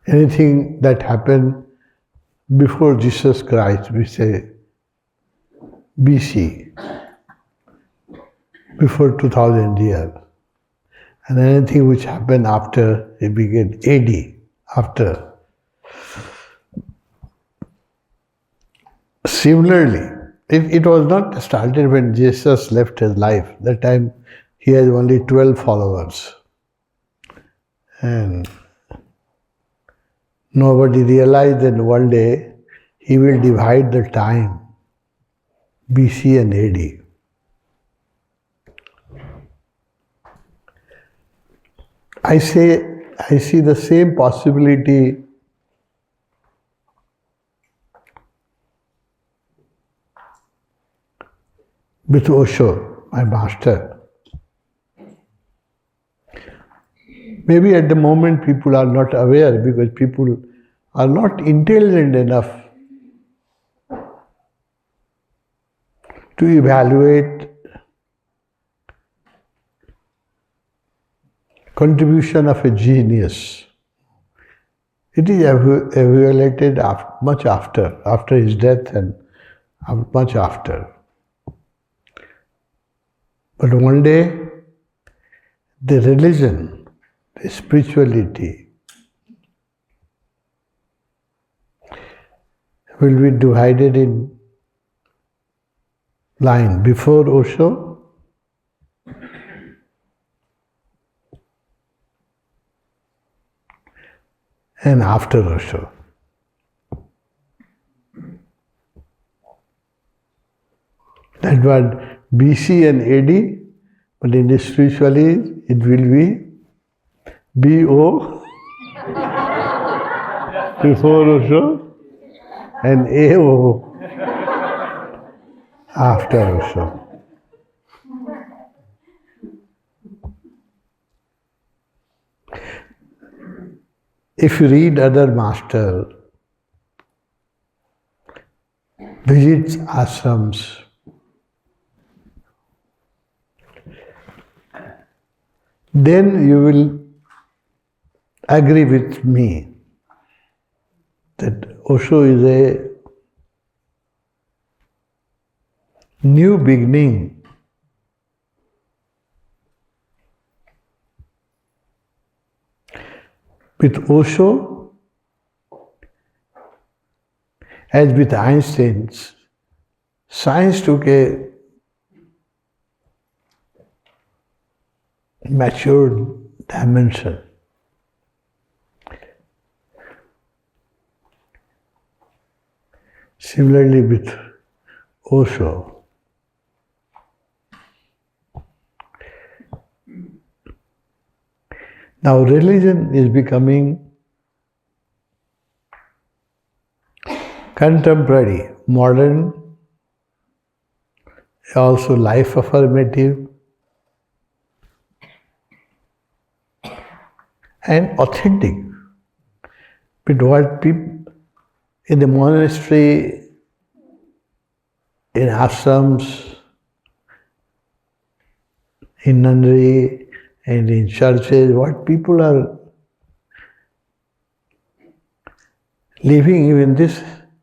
Anything that happened before Jesus Christ, we say BC, before 2000 years. And anything which happened after, it became AD, after. Similarly, it was not started when Jesus left his life. That time he had only 12 followers. And nobody realized that one day he will divide the time, BC and AD. I see the same possibility with Osho, my master. Maybe at the moment people are not aware because people are not intelligent enough to evaluate contribution of a genius. It is evaluated much after his death and much after. But one day, the religion, the spirituality will be divided in line before Osho and after Osho. That was BC and AD, but in the spirituality it will be BO before Osho and AO after Osho. If you read other masters, visits ashrams, then you will agree with me that Osho is a new beginning. With Osho, as with Einstein, science took a matured dimension. Similarly with Osho, now religion is becoming contemporary, modern, also life-affirmative, and authentic. But what people in the monastery, in ashrams, in nunnery, and in churches, what people are living in this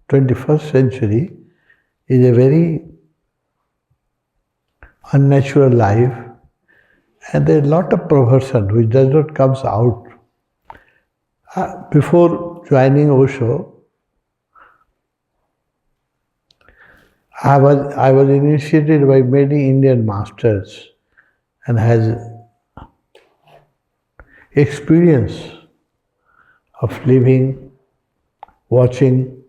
21st century is a very unnatural life, and there is a lot of perversion which does not come out. Before joining Osho, I was initiated by many Indian masters and has experience of living, watching.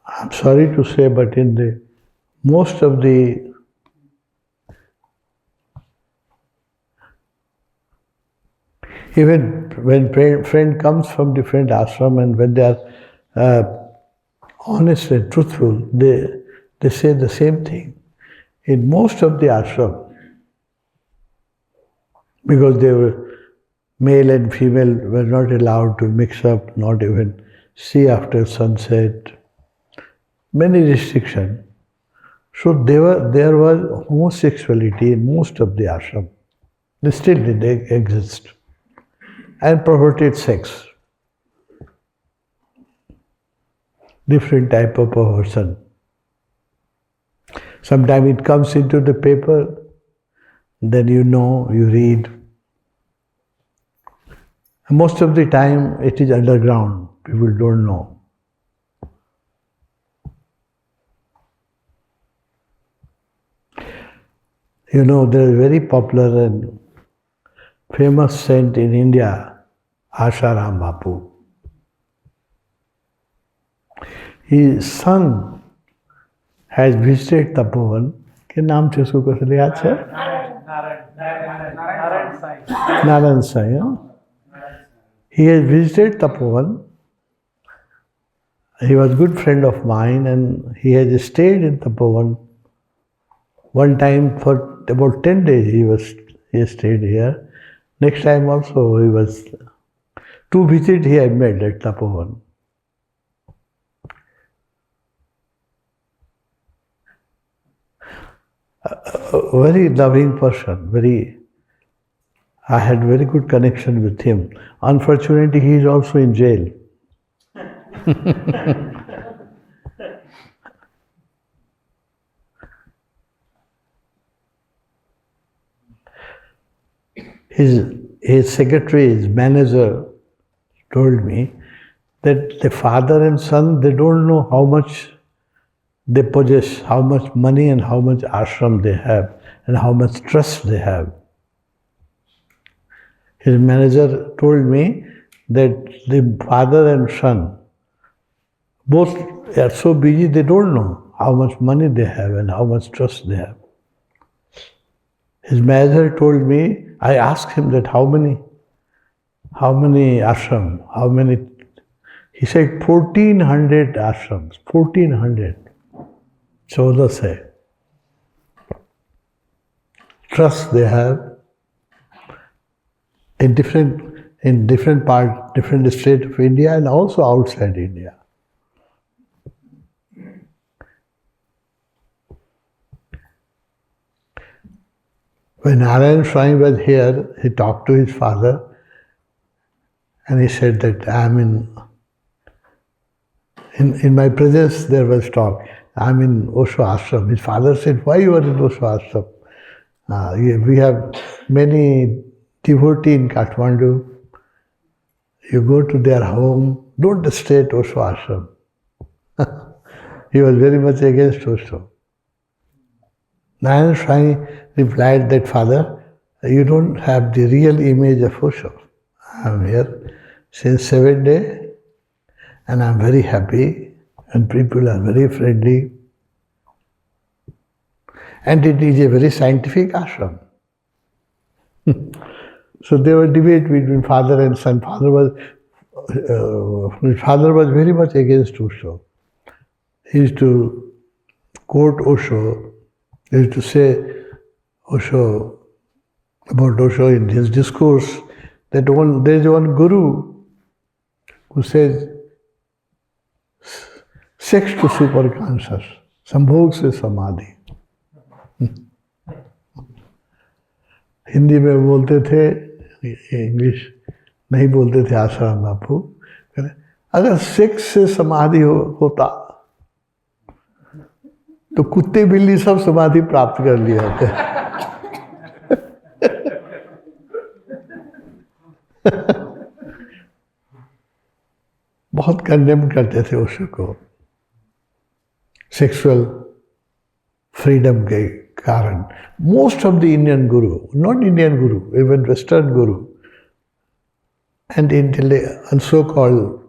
I'm sorry to say, but in the most of the even when friend comes from different ashram and when they are honest and truthful, they say the same thing. In most of the ashram, because they were male and female were not allowed to mix up, not even see after sunset, many restrictions. So there was homosexuality in most of the ashram. They still did exist. And perverted sex. Different type of perversion. Sometimes it comes into the paper, then you know, you read. And most of the time it is underground. People don't know. You know, there is a very popular and famous saint in India, Asharam Bapu. His son has visited Tapovan. के नाम थे उसको कसले याद है? Narayan Sai. He has visited Tapovan. He was a good friend of mine and he has stayed in Tapovan. One time for about 10 days he stayed here. Next time also he was, 2 visits he had made at Tapovan. A very loving person, I had very good connection with him. Unfortunately, he is also in jail. His secretary, his manager told me that the father and son, they don't know how much they possess, how much money and how much ashram they have and how much trust they have. His manager told me that the father and son, both are so busy they don't know how much money they have and how much trust they have. His manager told me, I asked him that how many ashram, he said 1400 ashrams, 1400. 14 है. Trust they have in different part, different state of India and also outside India. When Narayan Swami was here, he talked to his father and he said that I am in my presence there was talk. I am in Osho ashram. His father said, why you are in Osho ashram? We have many devotees in Kathmandu. You go to their home, don't stay at Osho ashram. He was very much against Osho. Narayan Swami replied that, Father, you don't have the real image of Osho. I am here since 7 days and I am very happy and people are very friendly. And it is a very scientific ashram. So there was debate between father and son. His father was very much against Osho. He used to quote Osho. He used to say about Osho in his discourse that there is one guru who says, sex to superconscious, संभोग से समाधि. हिंदी में बोलते थे, English नहीं बोलते थे आश्रम बापू. अगर सेक्स से समाधि होता तो कुत्ते बिल्ली सब समाधि प्राप्त कर लिए होते. बहुत कंडेम करते थे ओशो को सेक्सुअल फ्रीडम के कारण. Most of the Indian guru, not Indian guru, even Western guru, and so-called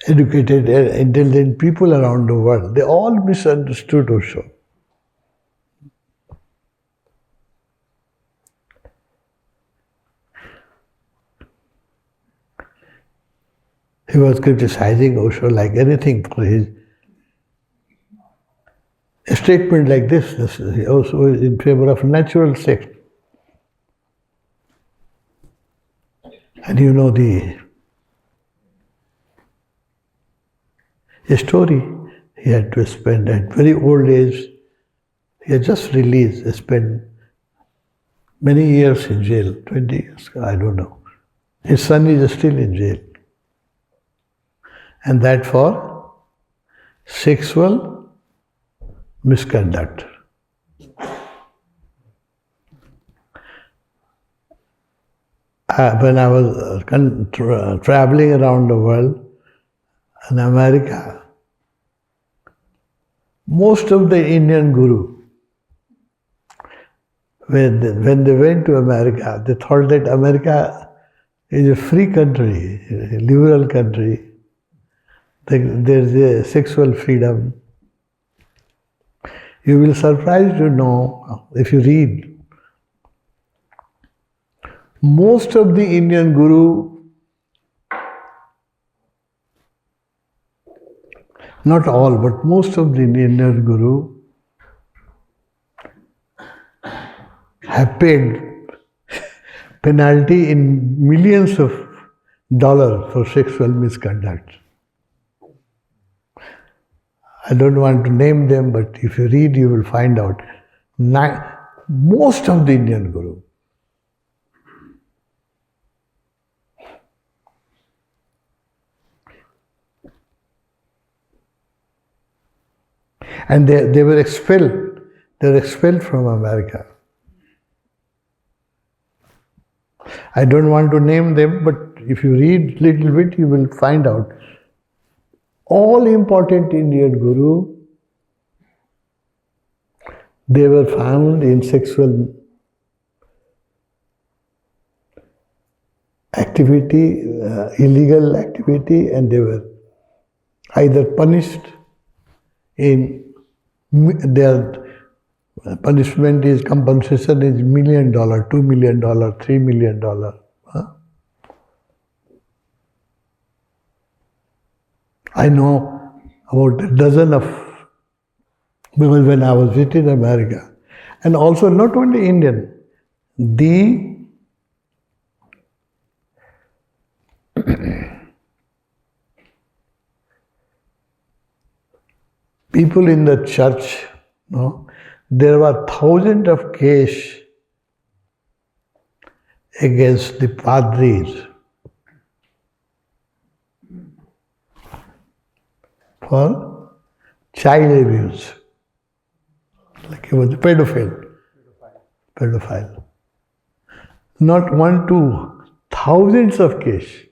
educated, intelligent people around the world, they all misunderstood Osho. He was criticizing Osho like anything for his a statement like this is also in favor of natural sex. And you know A story he had to spend at very old age. He had just released, spent many years in jail, 20 years, I don't know. His son is still in jail. And that for sexual misconduct. When I was traveling around the world, in America, most of the Indian guru, when they went to America, they thought that America is a free country, a liberal country. There's a sexual freedom. You will be surprised to know, if you read, most of the Indian guru, not all, but most of the Indian guru have paid penalty in millions of dollars for sexual misconduct. I don't want to name them, but if you read, you will find out. Most of the Indian guru. And they were expelled. They were expelled from America. I don't want to name them, but if you read little bit, you will find out. All important Indian guru, they were found in sexual activity, illegal activity, and they were either punished in their punishment is, compensation is $1 million, $2 million, $3 million. I know about a dozen of, because when I was visiting America, and also not only Indian, the people in the church, there were thousands of cases against the padris for child abuse. Like he was a pedophile. Not one, two, thousands of cases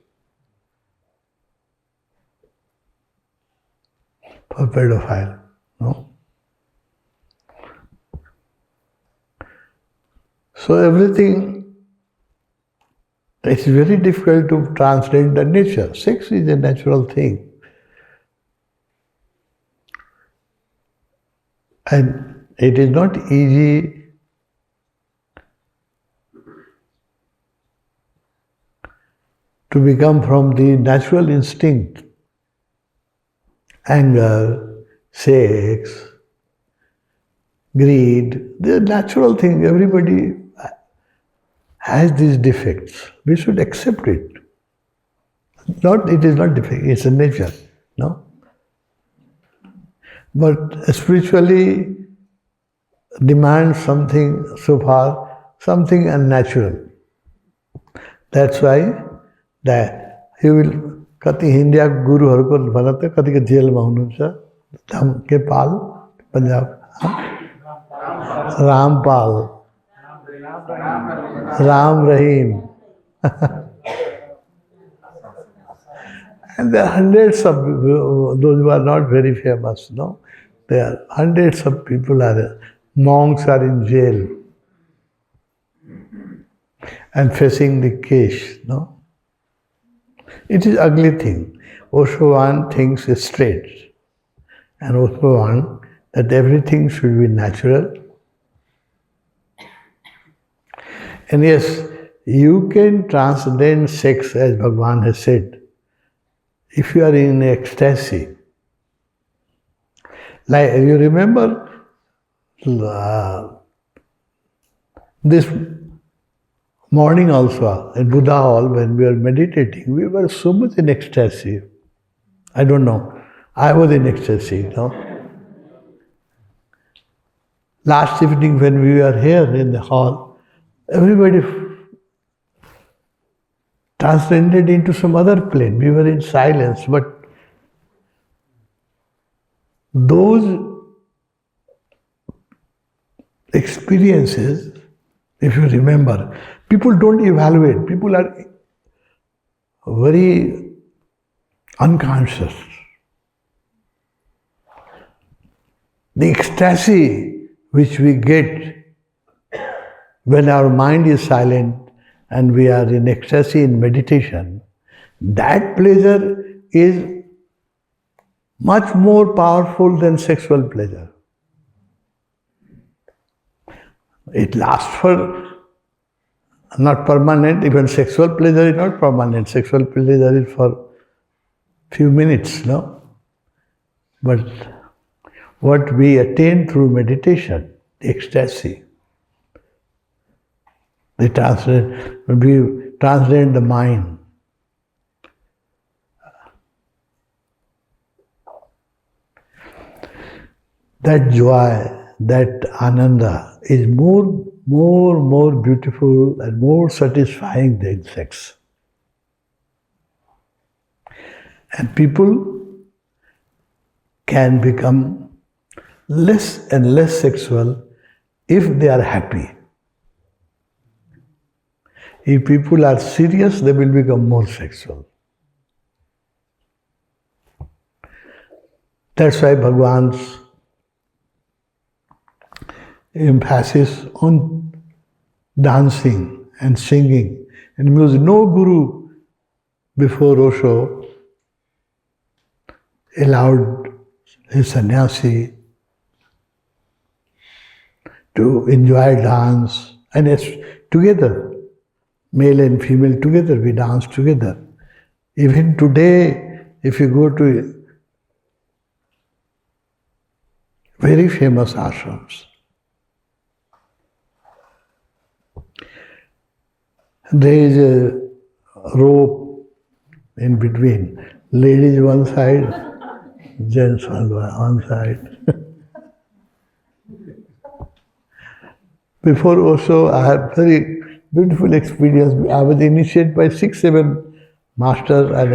for pedophile. So everything, it's very difficult to translate the nature. Sex is a natural thing. And it is not easy to become from the natural instinct, anger, sex, greed, they're natural things. Everybody has these defects. We should accept it. It is not defect, it's a nature, no? But spiritually demands something so far, something unnatural. That's why that he will कति हिंदिया गुरुहरूको भन्न त कतिको जेलमा हुनुहुन्छ Nepal Punjab Rampal Ram Rahim. And there are hundreds of those who are not very famous, no? There are hundreds of people are there. Monks are in jail and facing the case, no? It is ugly thing. Osho one thinks is straight, and Osho one that everything should be natural. And yes, you can transcend sex, as Bhagwan has said, if you are in ecstasy. Like you remember this morning also in Buddha Hall when we were meditating, we were so much in ecstasy. I don't know I was in ecstasy, Last evening when we were here in the hall, everybody transcended into some other plane. We were in silence, but those experiences, if you remember, people don't evaluate. People are very unconscious. The ecstasy which we get when our mind is silent and we are in ecstasy in meditation, that pleasure is much more powerful than sexual pleasure. It lasts for not permanent, even sexual pleasure is not permanent. Sexual pleasure is for few minutes, But what we attain through meditation, the ecstasy, we transcend the mind. That joy, that ananda is more beautiful and more satisfying than sex. And people can become less and less sexual if they are happy. If people are serious, they will become more sexual. That's why Bhagwan's emphasis on dancing and singing and music. No guru before Osho allowed his sannyasi to enjoy dance, and it's together, male and female together, we dance together. Even today, if you go to very famous ashrams, there is a rope in between. Ladies one side, gents on one side. Before Osho, I had very beautiful experience. I was initiated by 6-7 masters, and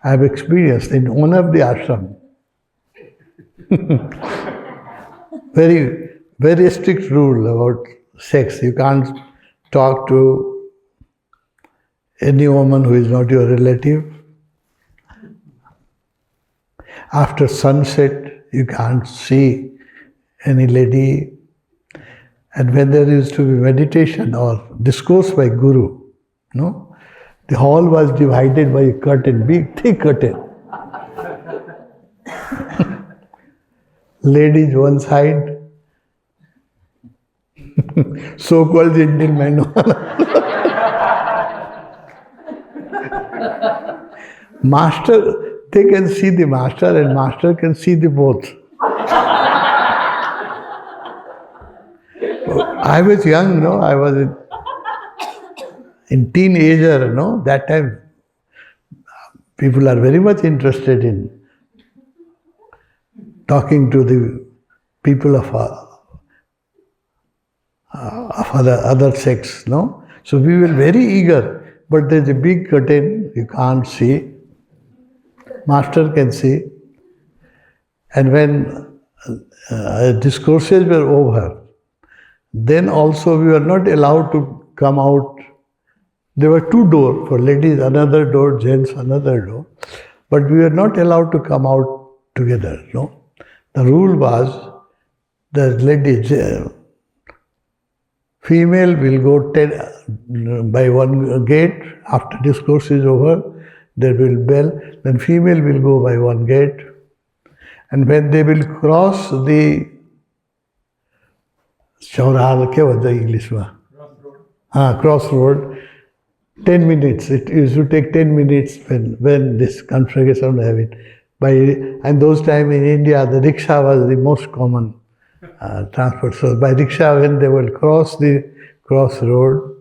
I have experienced in one of the ashram. Very strict rule about sex. You can't talk to any woman who is not your relative. After sunset, you can't see any lady. And when there used to be meditation or discourse by Guru, the hall was divided by a curtain, big, thick curtain. Ladies one side, so-called gentlemen. Master, they can see the master and master can see the both. I was young, I was in teenager, that time people are very much interested in talking to the people of other sex, So we were very eager, but there's a big curtain, you can't see. Master can see. And when discourses were over, then also we were not allowed to come out. There were 2 doors for ladies, another door, gents, another door. But we were not allowed to come out together, The rule was the ladies, female will go 10 by one gate. After discourse is over, there will be bell. Then female will go by one gate. And when they will cross the Chaurar, क्या होता है English में? Crossroad. 10 minutes. It used to take 10 minutes when this conflagration was having. And those time in India, the rickshaw was the most common transport. So by rickshaw, when they will cross the crossroad,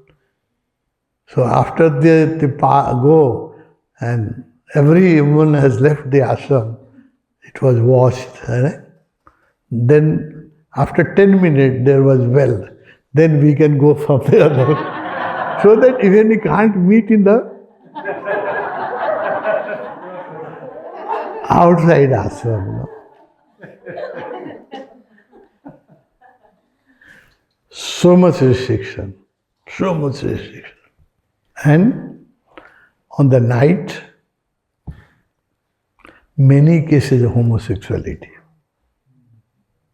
so after they go and everyone has left the ashram. It was washed. Then after 10 minutes there was well. Then we can go from there. So that even we can't meet in the outside ashram. So much restriction. So much restriction. And on the night, many cases of homosexuality.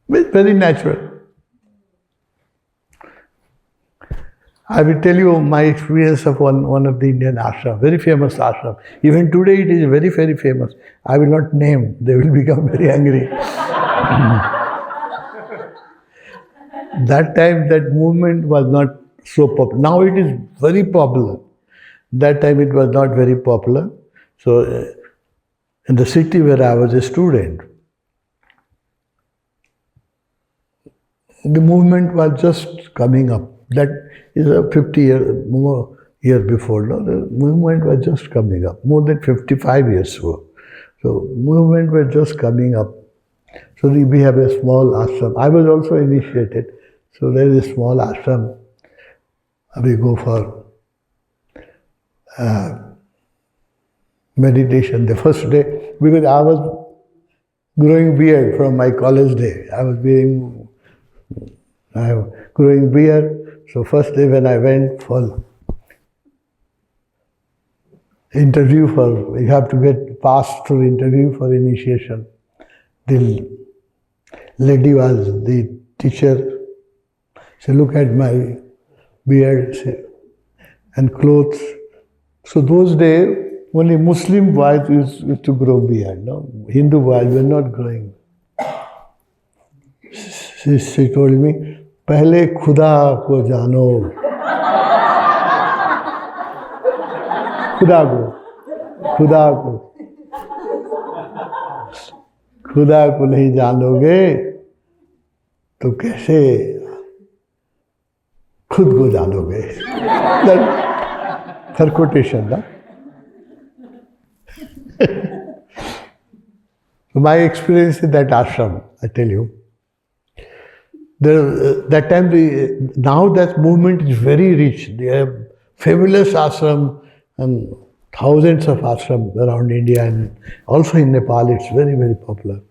It's very natural. I will tell you my experience of one of the Indian ashram, very famous ashram. Even today it is very, very famous. I will not name, they will become very angry. That time that movement was not so popular. Now it is very popular. That time it was not very popular. So in the city where I was a student, the movement was just coming up. That is a 50 year before. No? The movement was just coming up, more than 55 years ago. So movement was just coming up. So we have a small ashram. I was also initiated. So there is a small ashram. We go for meditation. The first day, because I was growing beard from my college day. I was growing beard. So first day when I went for interview you have to get passed through interview for initiation. The lady was the teacher. She looked at my beard and clothes. So those days, only Muslim boys used to grow beard. No? Hindu boys were not growing. She told me, पहले खुदा को जानो, खुदा को नहीं जानोगे तो कैसे खुद को जानोगे. That her quotation. No? My experience in that ashram, I tell you. That time, now that movement is very rich. They have fabulous ashram and thousands of ashrams around India and also in Nepal. It's very, very popular.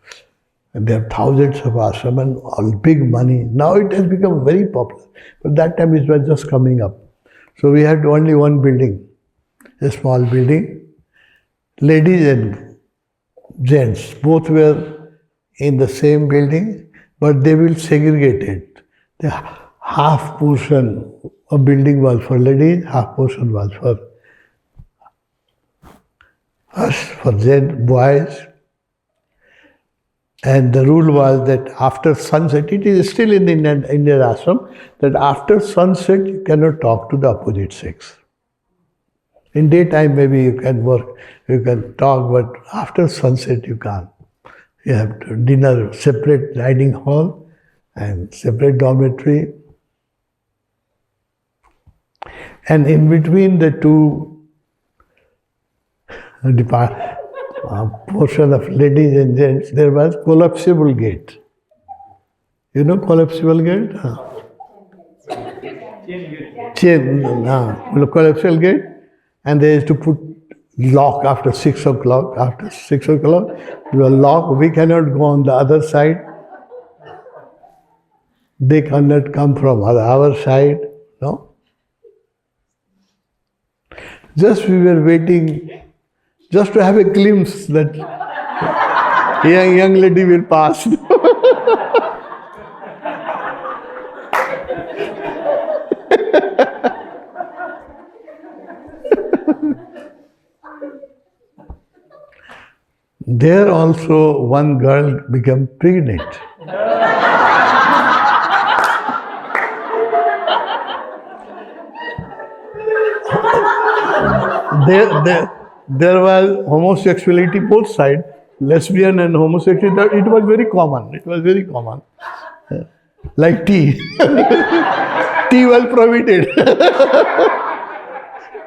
And they have thousands of ashram and all big money. Now it has become very popular. But that time it was just coming up. So we had only one building, a small building. Ladies and gents, both were in the same building. But they will segregate it. The half portion of building was for ladies, half portion was for us, for boys. And the rule was that after sunset, it is still in the Indian ashram, that after sunset you cannot talk to the opposite sex. In daytime maybe you can work, you can talk, but after sunset you can't. You have dinner, separate dining hall and separate dormitory. And in between the two portion of ladies and gents, there was collapsible gate. You know collapsible gate? Collapsible gate. And they used to put lock after 6 o'clock. After 6 o'clock, you will lock. We cannot go on the other side. They cannot come from our side. No. Just we were waiting, just to have a glimpse that young lady will pass. There also one girl became pregnant. There was homosexuality both sides, lesbian and homosexual. It was very common. It was very common. Like tea. Tea was prohibited.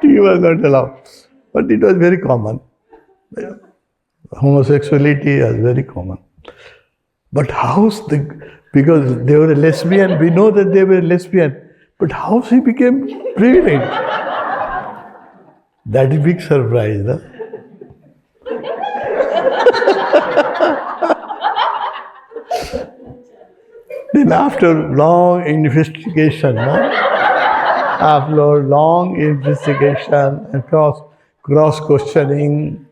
Tea was not allowed. But it was very common. Homosexuality is very common. But because they were a lesbian, we know that they were a lesbian, but how she became pregnant? That is a big surprise, no? Then after long investigation, no? After long investigation and cross-questioning,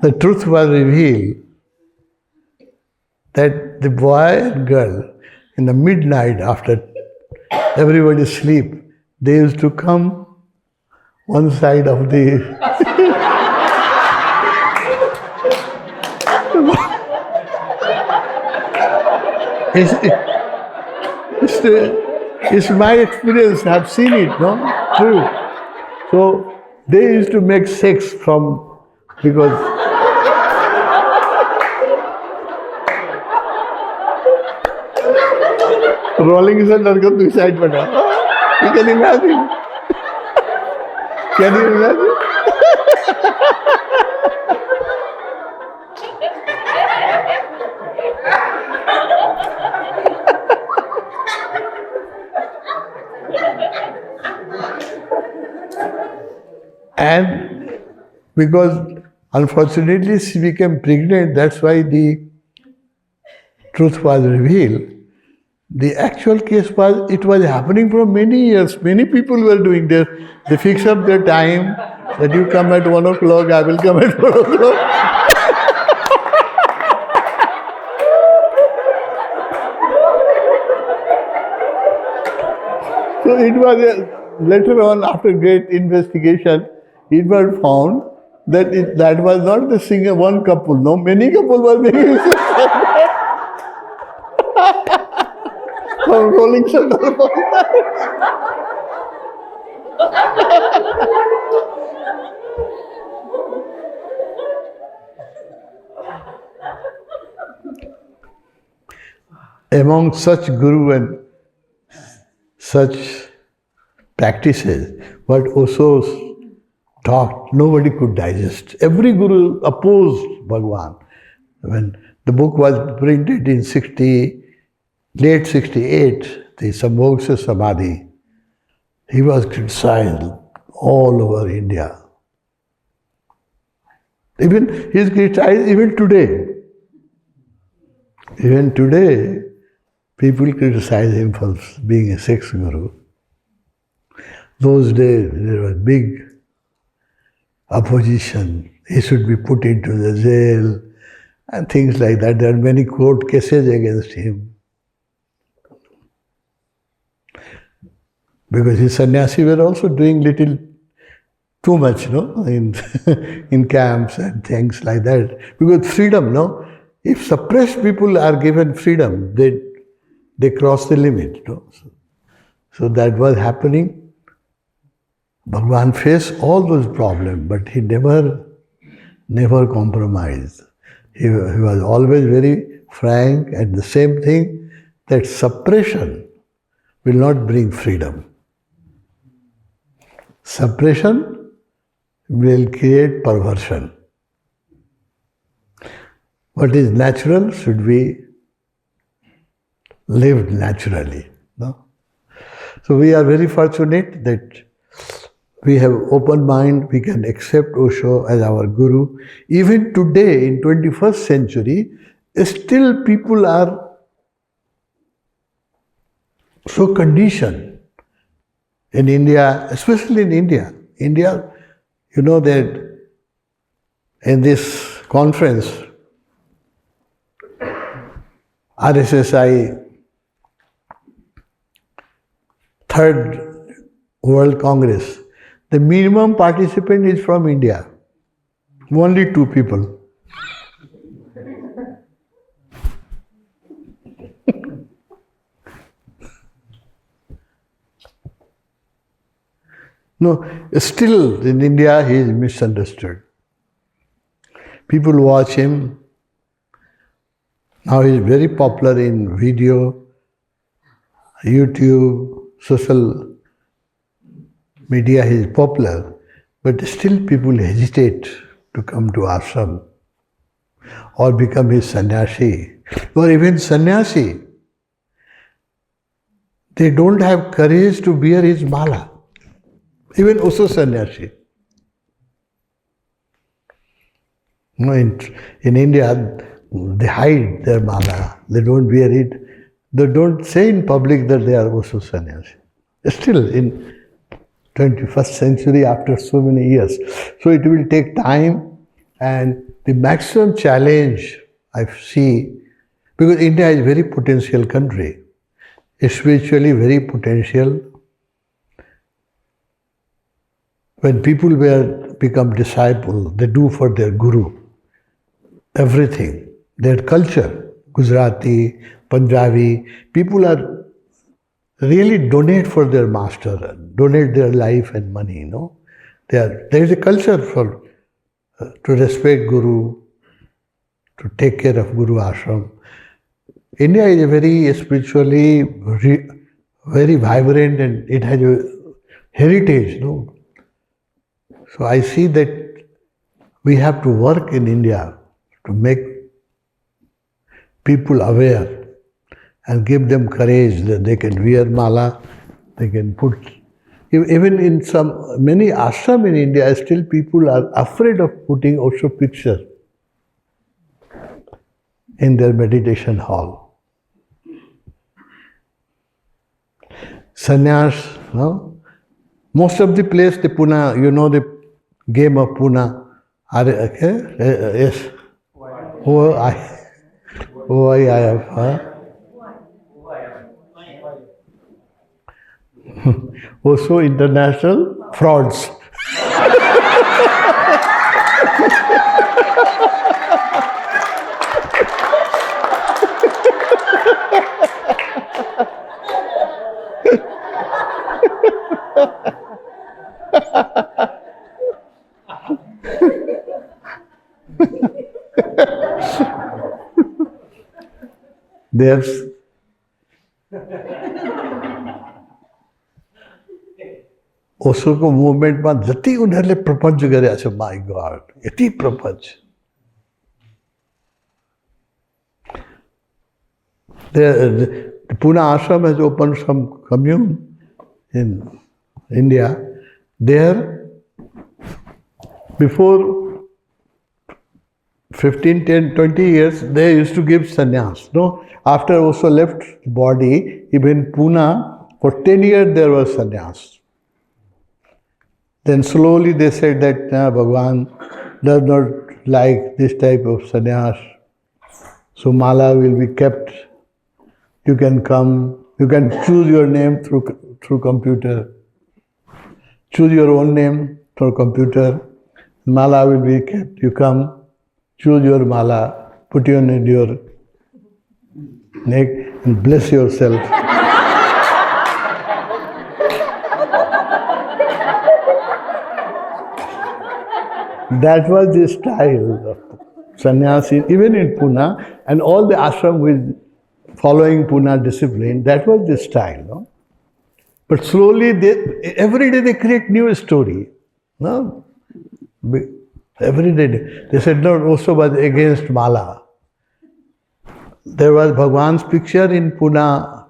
the truth was revealed that the boy and girl, in the midnight after everybody sleep, they used to come one side of the it's my experience, I've seen it, no? True. So they used to make sex because rolling thunder को दूसरी side पर डाल. You can imagine? Can you imagine? And because unfortunately she became pregnant, that's why the truth was revealed. The actual case was, it was happening for many years. Many people were doing this. They fix up their time, that you come at 1 o'clock, I will come at 4 o'clock. So it was, later on, after great investigation, it was found that that was not the single one couple. No, many couples were making sex. From rolling thunder. Among such guru and such practices, what Osho taught, nobody could digest. Every guru opposed Bhagwan. When the book was printed in late 68, the Sambhogsa Samadhi, he was criticized all over India. Even he is criticized even today. Even today, people criticize him for being a sex guru. Those days, there was big opposition. He should be put into the jail and things like that. There are many court cases against him. Because his sannyasi were also doing little too much, no, in camps and things like that. Because freedom, no, if suppressed people are given freedom, they cross the limit, no. So that was happening. Bhagwan faced all those problems, but he never compromised. He was always very frank, and the same thing, that suppression will not bring freedom. Suppression will create perversion. What is natural should be lived naturally. No? So we are very fortunate that we have open mind, we can accept Osho as our guru. Even today, in 21st century, still people are so conditioned. In India, especially in India, you know that in this conference, RSSI, Third World Congress, the minimum participant is from India. Only 2 people. No, still in India he is misunderstood. People watch him. Now he is very popular in video, YouTube, social media. He is popular, But still people hesitate to come to ashram or become his sannyasi, or even sannyasi. They don't have courage to wear his mala. Even Osho sannyasi. In India, they hide their mala. They don't wear it. They don't say in public that they are Osho sannyasi. Still, in 21st century, after so many years. So it will take time, and the maximum challenge I see, because India is a very potential country, spiritually very potential. When people become disciples, they do for their guru everything. Their culture, Gujarati, Punjabi, people are really donate for their master, donate their life and money, you know. There is a culture for to respect Guru, to take care of Guru Ashram. India is a very spiritually very vibrant, and it has a heritage, no? So I see that we have to work in India to make people aware and give them courage that they can wear mala, they can put. Even in many ashrams in India, still people are afraid of putting Osho picture in their meditation hall. Sannyas, no? Most of the place, the Puna, you know the game of Puna. Okay? Yes. I have. Huh? Also international frauds. There's ओशोको मुभमेन्टमा जति उनीहरूले प्रपञ्च गरेको छ, my God, यति प्रपञ्च. The Pune ashram has opened some commune in India. There, before 15, 10, 20 years, they used to give sannyas. No? After Osho left the body, even Pune, for 10 years there was sannyas. Then slowly they said that Bhagwan does not like this type of sannyas. So mala will be kept. You can come, you can choose your name through computer. Choose your own name through computer. Mala will be kept. You come, choose your mala, put it on your neck and bless yourself. That was the style of sannyasi, even in Pune, and all the ashram with following Pune discipline, that was the style. No? But slowly, every day they create new story. No? Every day. They said, no, Osho was against mala. There was Bhagwan's picture in Pune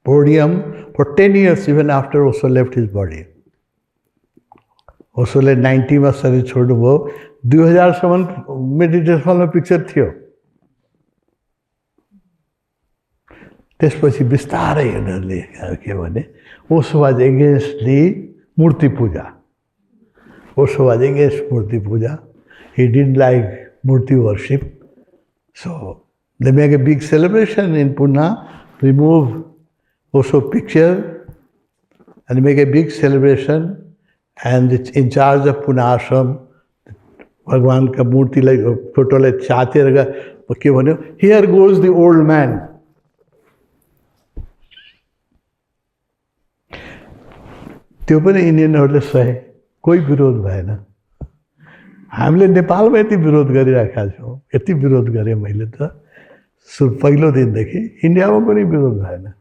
podium for 10 years, even after Osho left his body. Osho ले 90 में शरीर छोड्नुभयो, 2000 सम्म meditation हलमा picture थियो. त्यसपछि बिस्तारै उनीहरूले के भने Osho was against the Murthy Puja. Osho was against Murthy Puja. He didn't like Murthy worship. So they make a big celebration in Pune, remove Osho picture and make a big celebration. And it's in charge of Pune ashram, Bhagwan ka murti like photo like chate raga, ke bhanyo, here goes the old man. त्यो पनि इन्डियनहरूले सहे, कोही विरोध भएन. हामीले नेपालमा यति विरोध गरिराखेका छौँ, यति विरोध गरेँ मैले त पहिलो दिनदेखि, इन्डियामा पनि विरोध भएन.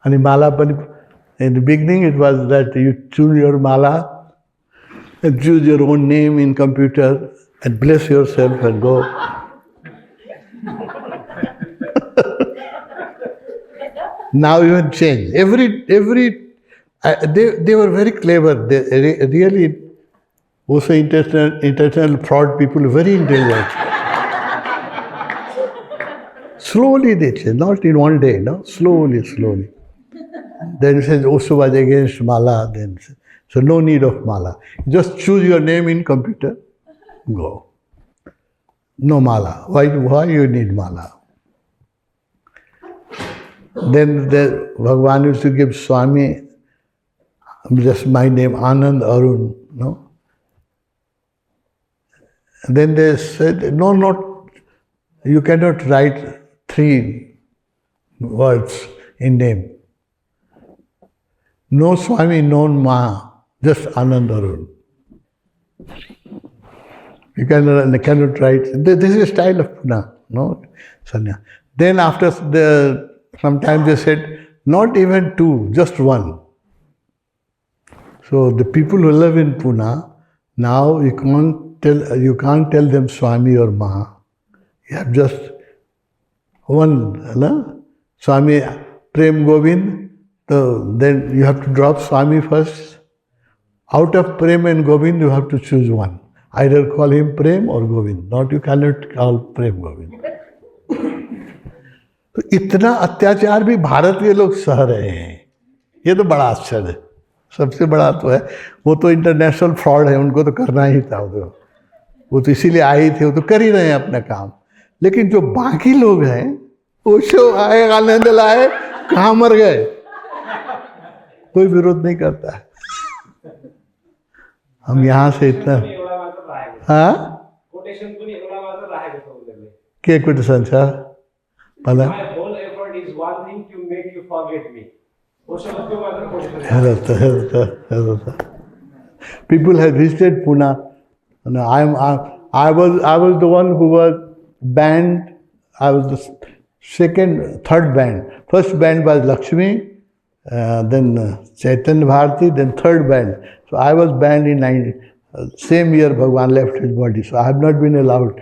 अनि माला पनि, in the beginning it was that you choose your mala and choose your own name in computer and bless yourself and go. Now you can change. They were very clever. They really, also international fraud people, very intelligent. Slowly they change, not in one day, no? Slowly. Then it says Osho was against mala, then so no need of mala. Just choose your name in computer, go. No mala. Why you need mala? Then Bhagwan used to give Swami, just my name, Anand Arun, no? And then they said, no, you cannot write 3 words in name. No Swami, no Ma, just Anand Arun. You cannot write. This is a style of Pune, no? Sanya. Then after sometimes they said, not even 2, just 1. So the people who live in Pune, now you can't tell them Swami or Ma. You have just 1, no? Swami Prem Govind. So then you have to drop Swami first. Out of Prem and Govind, you have to choose 1. Either call him Prem or Govind. Not you cannot call Prem Govind. तो इतना अत्याचार भी भारत के लोग सह रहे हैं, ये तो बड़ा आश्चर्य है. सबसे बड़ा तो है, वो तो इंटरनेशनल फ्रॉड है, उनको तो करना ही था. वो तो इसीलिए आए थे, वो तो कर ही रहे हैं अपना काम. लेकिन जो बाकी लोग हैं, ओशो आए, आनंद लाए, कहाँ मर गए, कोई विरोध नहीं करता है. हम यहाँ से इतना के कोटेशन था पहला people have visited Pune. I was the one who was banned. I was the third band. First band was Lakshmi, then Chaitanya Bharati, then third band. So I was banned in same year Bhagwan left his body. So I have not been allowed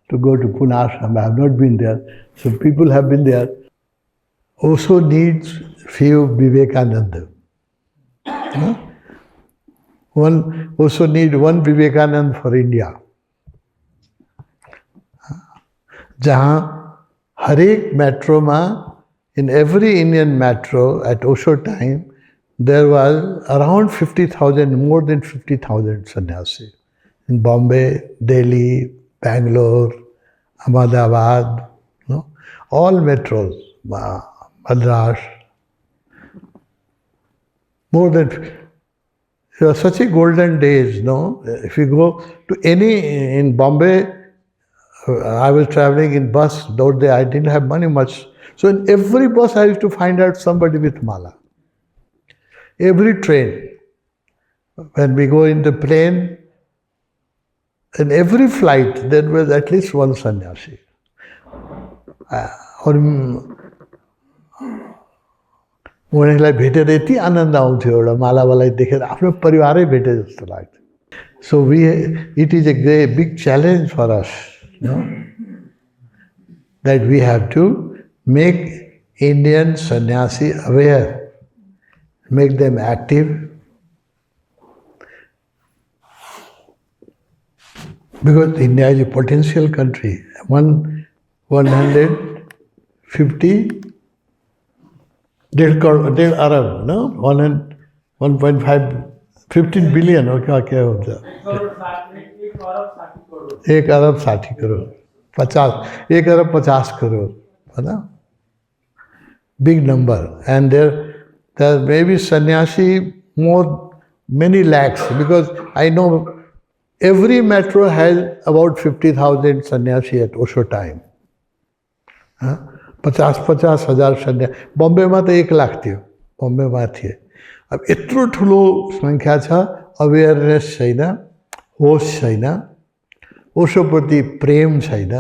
to go to Pune ashram. I have not been there. So people have been there. Also needs few Vivekananda. Also need one Vivekananda for India. जहाँ हर एक metro में, in every Indian metro at Osho time, there was around 50,000, more than 50,000 sannyasi. In Bombay, Delhi, Bangalore, Ahmedabad, no? All metros, Madras. More than, it was such a golden days, no? If you go to any, in Bombay, I was traveling in bus, those days I didn't have money much. So in every bus I used to find out somebody with mala. Every train, when we go in the plane, in every flight there was at least one sannyasi. और उनीहरूलाई भेटेर यति आनन्द आउँथ्यो, एउटा मालावालाई देखेर आफ्नो परिवारै भेटे जस्तो लाग्थ्यो. So it is a big challenge for us, that we have to make Indian sannyasi aware, make them active, because India is a potential country. 150 1.5 Arab, no? 1.5 15 billion और क्या होता है? 1 अरब 60 करोड़, 1 अरब 50 करोड़, है ना? Big number, and there may be sannyasi many lakhs, because I know every metro has about 50,000 sannyasi at Osho time. 50,000 सन्यासी. बॉम्बे में तो 1 लाख थियो, बॉम्बे में थिए. अब यत्रो ठुलो संख्या छ, अवेयरनेस छैन, होश छैन, ओशोप्रति प्रेम छैन,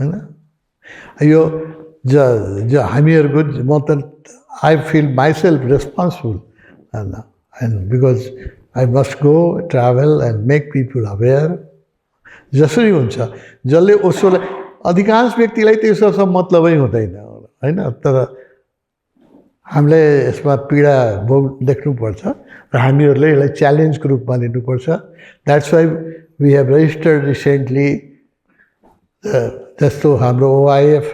हैन? यो हामीहरूको, म त I feel myself responsible, and because I must go travel and make people aware. जसरी हुन्छ जसले ओशोलाई, अधिकांश व्यक्तिलाई त्यसोसँग मतलबै हुँदैन होइन, तर हामीले यसमा पीडा देख्नुपर्छ र हामीहरूले यसलाई च्यालेन्जको रूपमा लिनुपर्छ। That's why we have registered recently, जस्तो हाम्रो OIF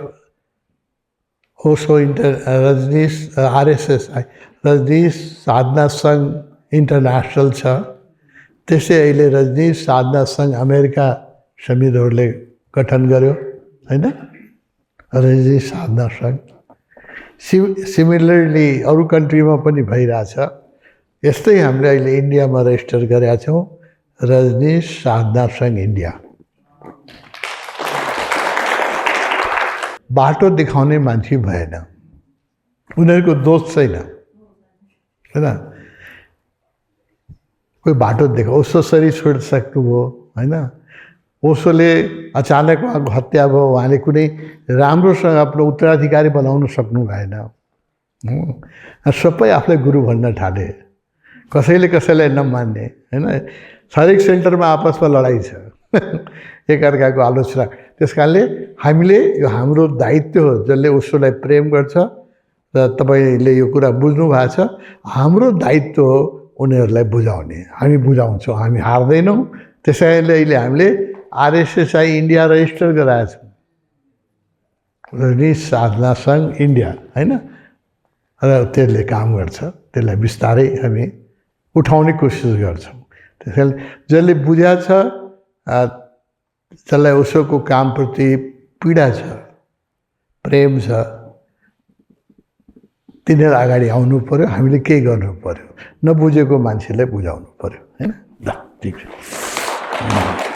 Osho Rajneesh RSSI Rajneesh Sadhana Sangh international छ, त्यसै अहिले रजनीश साधना सङ्घ अमेरिका समितिहरूले गठन गर्यो होइन, रजनीश साधना सङ्घ। सिमिलरली अरू कन्ट्रीमा पनि भइरहेछ। यस्तै हामीले अहिले इन्डियामा रेजिस्टर गरेका छौँ, रजनीश साधना सङ्घ इन्डिया। बाटो देखाउने मान्छे भएन, उनीहरूको दोष छैन होइन, कोही बाटो देखा ओसो शरीर छोड सक्नुभयो होइन, ओसोले अचानक उहाँको हत्या भयो, उहाँले कुनै राम्रोसँग आफ्नो उत्तराधिकारी बनाउन सक्नु भएन। सबै आफूलाई गुरु भन्न थाले, कसैले कसैलाई नमान्ने होइन, हरेक सेन्टरमा आपसमा लडाइँ छ एकअर्काको आलोचना। त्यस कारणले हामीले यो हाम्रो दायित्व हो, जसले ओशोलाई प्रेम गर्छ र तपाईँले यो कुरा बुझ्नु भएको छ, हाम्रो दायित्व हो उनीहरूलाई बुझाउने। हामी बुझाउँछौँ, हामी हार्दैनौँ। त्यसैले अहिले हामीले आरएसएसआई इन्डिया रेजिस्टर गराएको छौँ, रजनीश साधना सङ्घ इन्डिया होइन, र त्यसले काम गर्छ। त्यसलाई बिस्तारै हामी उठाउने कोसिस गर्छौँ। त्यसैले जसले बुझाएको छ, जसलाई ओशोको कामप्रति पीडा छ, प्रेम छ, तिनीहरू अगाडि आउनु पऱ्यो, हामीले केही गर्नु पऱ्यो, नबुझेको मान्छेलाई बुझाउनु पऱ्यो होइन। ल ठिक छ।